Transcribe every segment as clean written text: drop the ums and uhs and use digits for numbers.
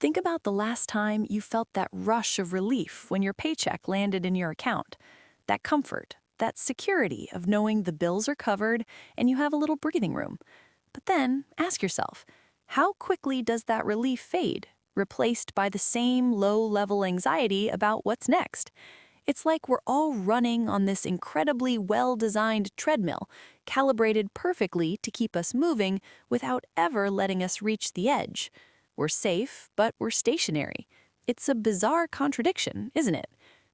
Think about the last time you felt that rush of relief when your paycheck landed in your account. That comfort, that security of knowing the bills are covered and you have a little breathing room. But then ask yourself, how quickly does that relief fade, replaced by the same low-level anxiety about what's next? It's like we're all running on this incredibly well-designed treadmill, calibrated perfectly to keep us moving without ever letting us reach the edge. We're safe, but we're stationary. It's a bizarre contradiction, isn't it?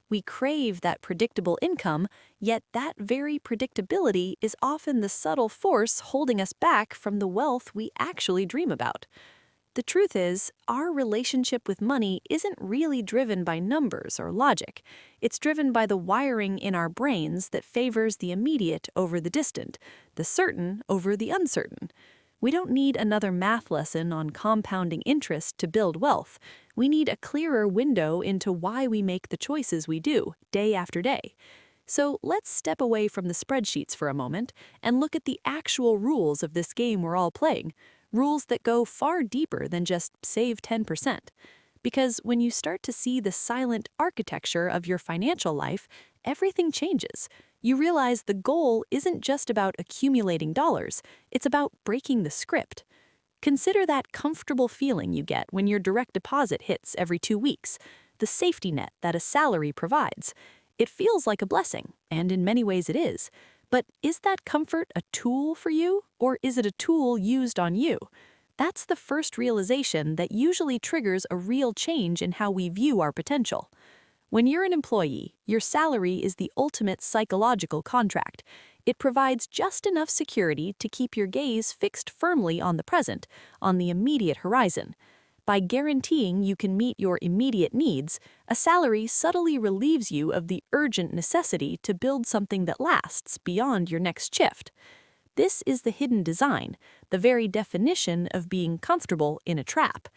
We crave that predictable income, yet that very predictability is often the subtle force holding us back from the wealth we actually dream about. The truth is, our relationship with money isn't really driven by numbers or logic. It's driven by the wiring in our brains that favors the immediate over the distant, the certain over the uncertain. We don't need another math lesson on compounding interest to build wealth. We need a clearer window into why we make the choices we do, day after day. So let's step away from the spreadsheets for a moment and look at the actual rules of this game we're all playing. Rules that go far deeper than just save 10%. Because when you start to see the silent architecture of your financial life, everything changes. You realize the goal isn't just about accumulating dollars, it's about breaking the script. Consider that comfortable feeling you get when your direct deposit hits every 2 weeks, the safety net that a salary provides. It feels like a blessing, and in many ways it is. But is that comfort a tool for you, or is it a tool used on you? That's the first realization that usually triggers a real change in how we view our potential. When you're an employee, your salary is the ultimate psychological contract. It provides just enough security to keep your gaze fixed firmly on the present, on the immediate horizon. By guaranteeing you can meet your immediate needs, a salary subtly relieves you of the urgent necessity to build something that lasts beyond your next shift. This is the hidden design, the very definition of being comfortable in a trap.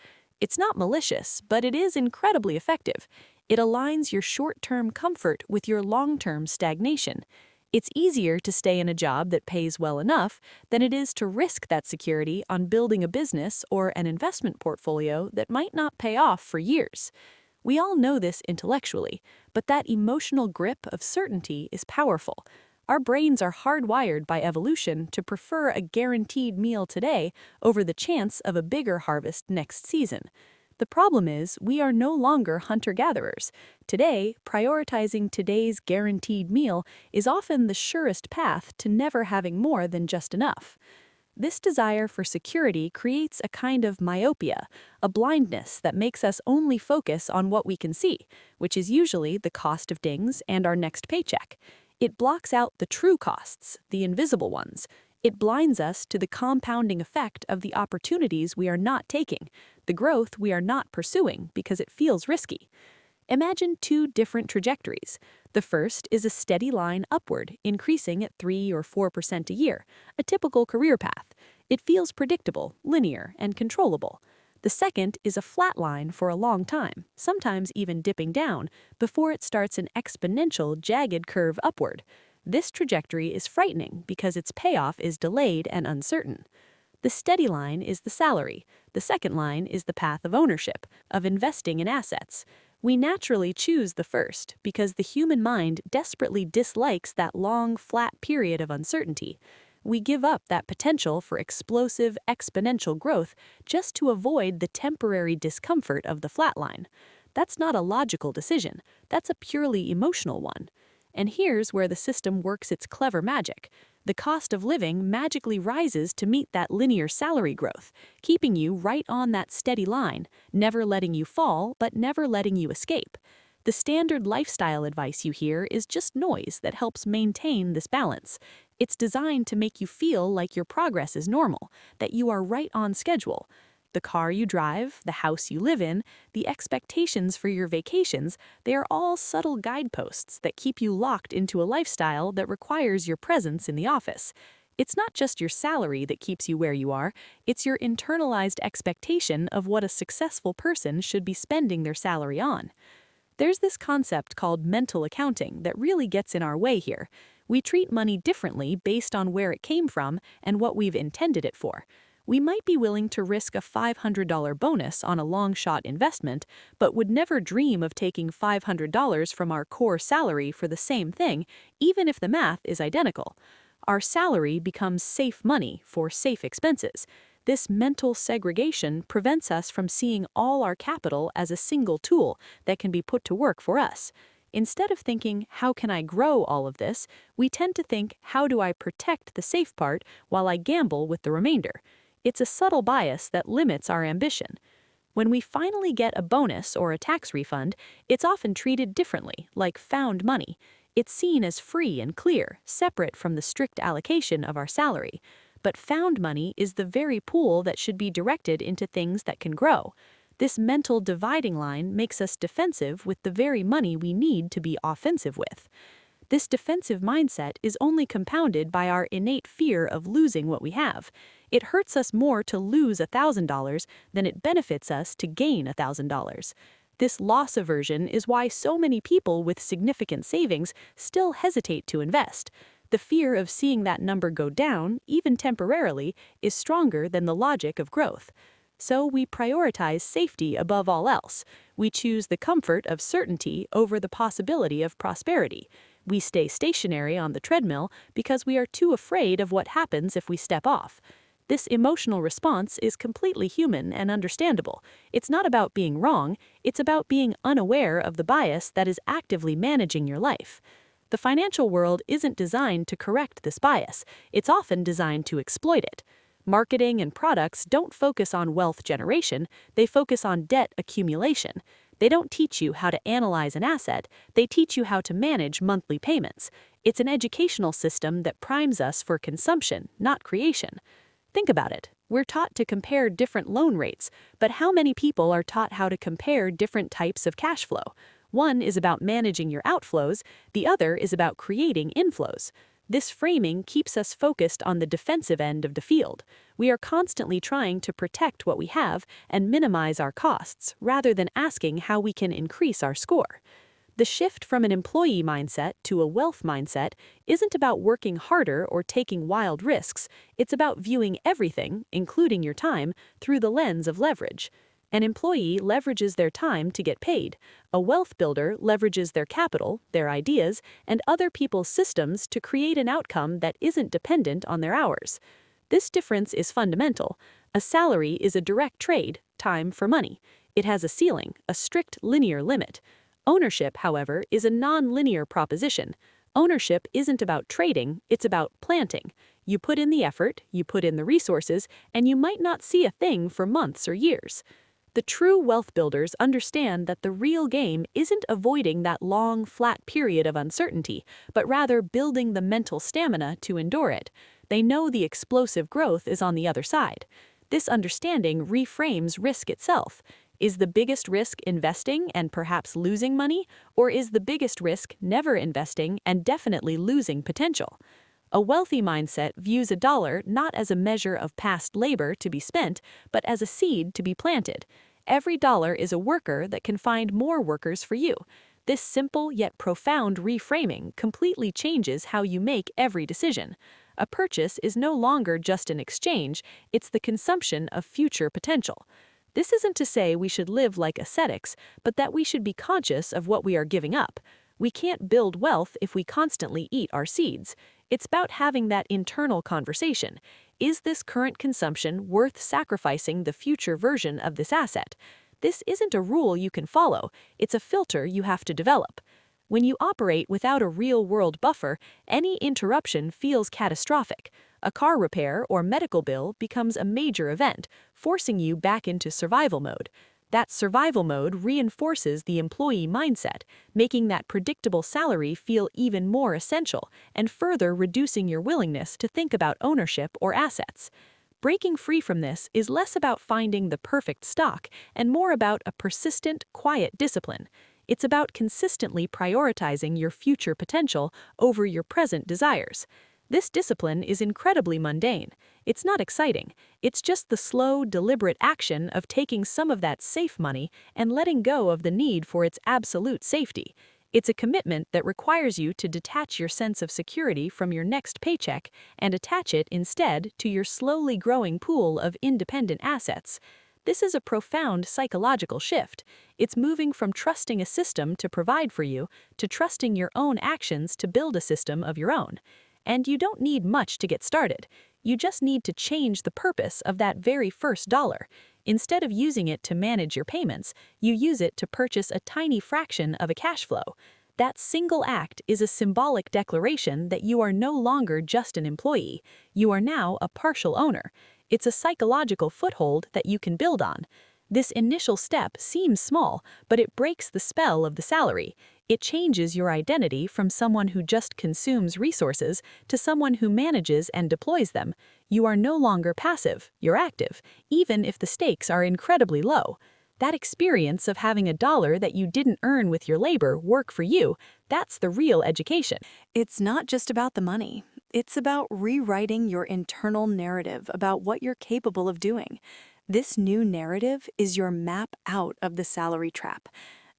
It's not malicious, but it is incredibly effective. It aligns your short-term comfort with your long-term stagnation. It's easier to stay in a job that pays well enough than it is to risk that security on building a business or an investment portfolio that might not pay off for years. We all know this intellectually, but that emotional grip of certainty is powerful. Our brains are hardwired by evolution to prefer a guaranteed meal today over the chance of a bigger harvest next season. The problem is, we are no longer hunter-gatherers. Today, prioritizing today's guaranteed meal is often the surest path to never having more than just enough. This desire for security creates a kind of myopia, a blindness that makes us only focus on what we can see, which is usually the cost of things and our next paycheck. It blocks out the true costs, the invisible ones. It blinds us to the compounding effect of the opportunities we are not taking, the growth we are not pursuing because it feels risky. Imagine two different trajectories. The first is a steady line upward, increasing at 3 or 4% a year, a typical career path. It feels predictable, linear, and controllable. The second is a flat line for a long time, sometimes even dipping down, before it starts an exponential, jagged curve upward. This trajectory is frightening because its payoff is delayed and uncertain. The steady line is the salary. The second line is the path of ownership, of investing in assets. We naturally choose the first because the human mind desperately dislikes that long, flat period of uncertainty. We give up that potential for explosive, exponential growth just to avoid the temporary discomfort of the flat line. That's not a logical decision. That's a purely emotional one. And here's where the system works its clever magic. The cost of living magically rises to meet that linear salary growth, keeping you right on that steady line, never letting you fall, but never letting you escape. The standard lifestyle advice you hear is just noise that helps maintain this balance. It's designed to make you feel like your progress is normal, that you are right on schedule. The car you drive, the house you live in, the expectations for your vacations, they are all subtle guideposts that keep you locked into a lifestyle that requires your presence in the office. It's not just your salary that keeps you where you are, it's your internalized expectation of what a successful person should be spending their salary on. There's this concept called mental accounting that really gets in our way here. We treat money differently based on where it came from and what we've intended it for. we might be willing to risk a $500 bonus on a long-shot investment, but would never dream of taking $500 from our core salary for the same thing, even if the math is identical. Our salary becomes safe money for safe expenses. This mental segregation prevents us from seeing all our capital as a single tool that can be put to work for us. Instead of thinking, how can I grow all of this, we tend to think, how do I protect the safe part while I gamble with the remainder? It's a subtle bias that limits our ambition. When we finally get a bonus or a tax refund, it's often treated differently, like found money. It's seen as free and clear, separate from the strict allocation of our salary. But found money is the very pool that should be directed into things that can grow. This mental dividing line makes us defensive with the very money we need to be offensive with. This defensive mindset is only compounded by our innate fear of losing what we have. It hurts us more to lose $1,000 than it benefits us to gain $1,000. This loss aversion is why so many people with significant savings still hesitate to invest. The fear of seeing that number go down, even temporarily, is stronger than the logic of growth. So we prioritize safety above all else. We choose the comfort of certainty over the possibility of prosperity. We stay stationary on the treadmill because we are too afraid of what happens if we step off. This emotional response is completely human and understandable. It's not about being wrong, it's about being unaware of the bias that is actively managing your life. The financial world isn't designed to correct this bias, it's often designed to exploit it. Marketing and products don't focus on wealth generation, they focus on debt accumulation. They don't teach you how to analyze an asset, they teach you how to manage monthly payments. It's an educational system that primes us for consumption, not creation. Think about it. We're taught to compare different loan rates, but how many people are taught how to compare different types of cash flow? One is about managing your outflows, the other is about creating inflows. This framing keeps us focused on the defensive end of the field. We are constantly trying to protect what we have and minimize our costs, rather than asking how we can increase our score. The shift from an employee mindset to a wealth mindset isn't about working harder or taking wild risks, it's about viewing everything, including your time, through the lens of leverage. An employee leverages their time to get paid. A wealth builder leverages their capital, their ideas, and other people's systems to create an outcome that isn't dependent on their hours. This difference is fundamental. A salary is a direct trade, time for money. It has a ceiling, a strict linear limit. Ownership, however, is a non-linear proposition. Ownership isn't about trading, it's about planting. You put in the effort, you put in the resources, and you might not see a thing for months or years. The true wealth builders understand that the real game isn't avoiding that long, flat period of uncertainty, but rather building the mental stamina to endure it. They know the explosive growth is on the other side. This understanding reframes risk itself. Is the biggest risk investing and perhaps losing money, or is the biggest risk never investing and definitely losing potential? A wealthy mindset views a dollar not as a measure of past labor to be spent, but as a seed to be planted. Every dollar is a worker that can find more workers for you. This simple yet profound reframing completely changes how you make every decision. A purchase is no longer just an exchange, it's the consumption of future potential. This isn't to say we should live like ascetics, but that we should be conscious of what we are giving up. We can't build wealth if we constantly eat our seeds. It's about having that internal conversation. Is this current consumption worth sacrificing the future version of this asset? This isn't a rule you can follow, it's a filter you have to develop. When you operate without a real-world buffer, any interruption feels catastrophic. A car repair or medical bill becomes a major event, forcing you back into survival mode. That survival mode reinforces the employee mindset, making that predictable salary feel even more essential and further reducing your willingness to think about ownership or assets. Breaking free from this is less about finding the perfect stock and more about a persistent, quiet discipline. It's about consistently prioritizing your future potential over your present desires. This discipline is incredibly mundane. It's not exciting. It's just the slow, deliberate action of taking some of that safe money and letting go of the need for its absolute safety. It's a commitment that requires you to detach your sense of security from your next paycheck and attach it instead to your slowly growing pool of independent assets. This is a profound psychological shift. It's moving from trusting a system to provide for you to trusting your own actions to build a system of your own. And you don't need much to get started. You just need to change the purpose of that very first dollar. Instead of using it to manage your payments, you use it to purchase a tiny fraction of a cash flow. That single act is a symbolic declaration that you are no longer just an employee. You are now a partial owner. It's a psychological foothold that you can build on. This initial step seems small, but it breaks the spell of the salary. It changes your identity from someone who just consumes resources to someone who manages and deploys them. You are no longer passive, you're active, even if the stakes are incredibly low. That experience of having a dollar that you didn't earn with your labor work for you, that's the real education. It's not just about the money. It's about rewriting your internal narrative about what you're capable of doing. This new narrative is your map out of the salary trap.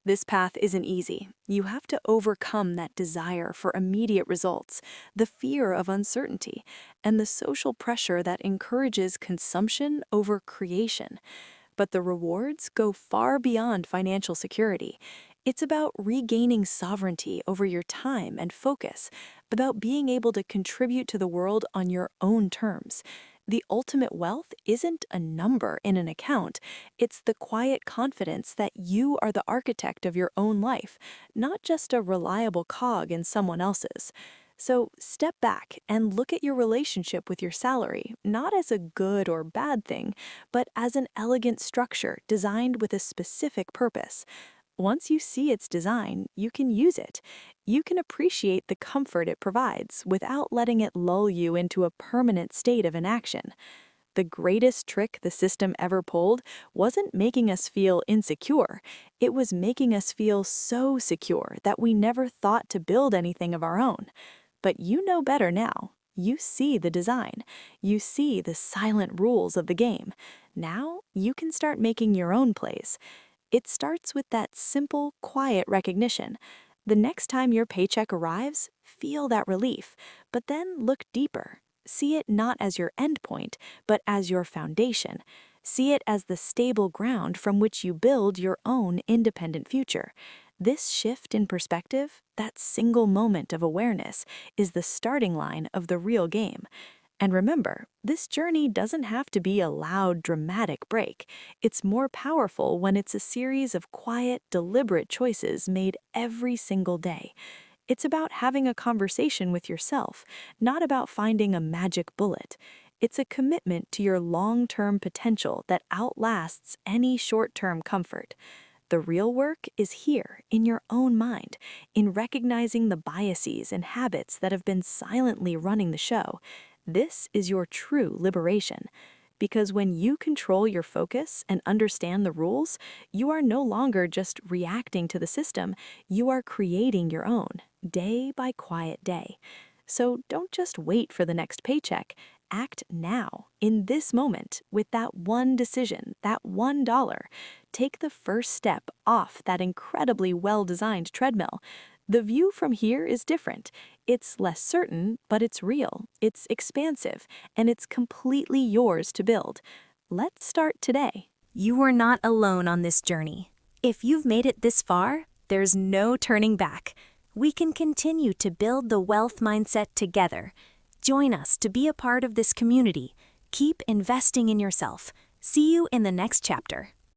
This path isn't easy. You have to overcome that desire for immediate results, the fear of uncertainty, and the social pressure that encourages consumption over creation. But the rewards go far beyond financial security. It's about regaining sovereignty over your time and focus, about being able to contribute to the world on your own terms. The ultimate wealth isn't a number in an account. It's the quiet confidence that you are the architect of your own life, not just a reliable cog in someone else's. So step back and look at your relationship with your salary, not as a good or bad thing, but as an elegant structure designed with a specific purpose. Once you see its design, you can use it. You can appreciate the comfort it provides without letting it lull you into a permanent state of inaction. The greatest trick the system ever pulled wasn't making us feel insecure. It was making us feel so secure that we never thought to build anything of our own. But you know better now. You see the design. You see the silent rules of the game. Now you can start making your own plays. It starts with that simple, quiet recognition. The next time your paycheck arrives, feel that relief, but then look deeper. See it not as your endpoint, but as your foundation. See it as the stable ground from which you build your own independent future. This shift in perspective, that single moment of awareness, is the starting line of the real game. And remember, this journey doesn't have to be a loud, dramatic break. It's more powerful when it's a series of quiet, deliberate choices made every single day. It's about having a conversation with yourself, not about finding a magic bullet. It's a commitment to your long-term potential that outlasts any short-term comfort. The real work is here, in your own mind, in recognizing the biases and habits that have been silently running the show. This is your true liberation. Because when you control your focus and understand the rules, you are no longer just reacting to the system, you are creating your own, day by quiet day. So don't just wait for the next paycheck. Act now, in this moment, with that one decision, that $1. Take the first step off that incredibly well-designed treadmill. The view from here is different. It's less certain, but it's real, it's expansive, and it's completely yours to build. Let's start today. You are not alone on this journey. If you've made it this far, there's no turning back. We can continue to build the wealth mindset together. Join us to be a part of this community. Keep investing in yourself. See you in the next chapter.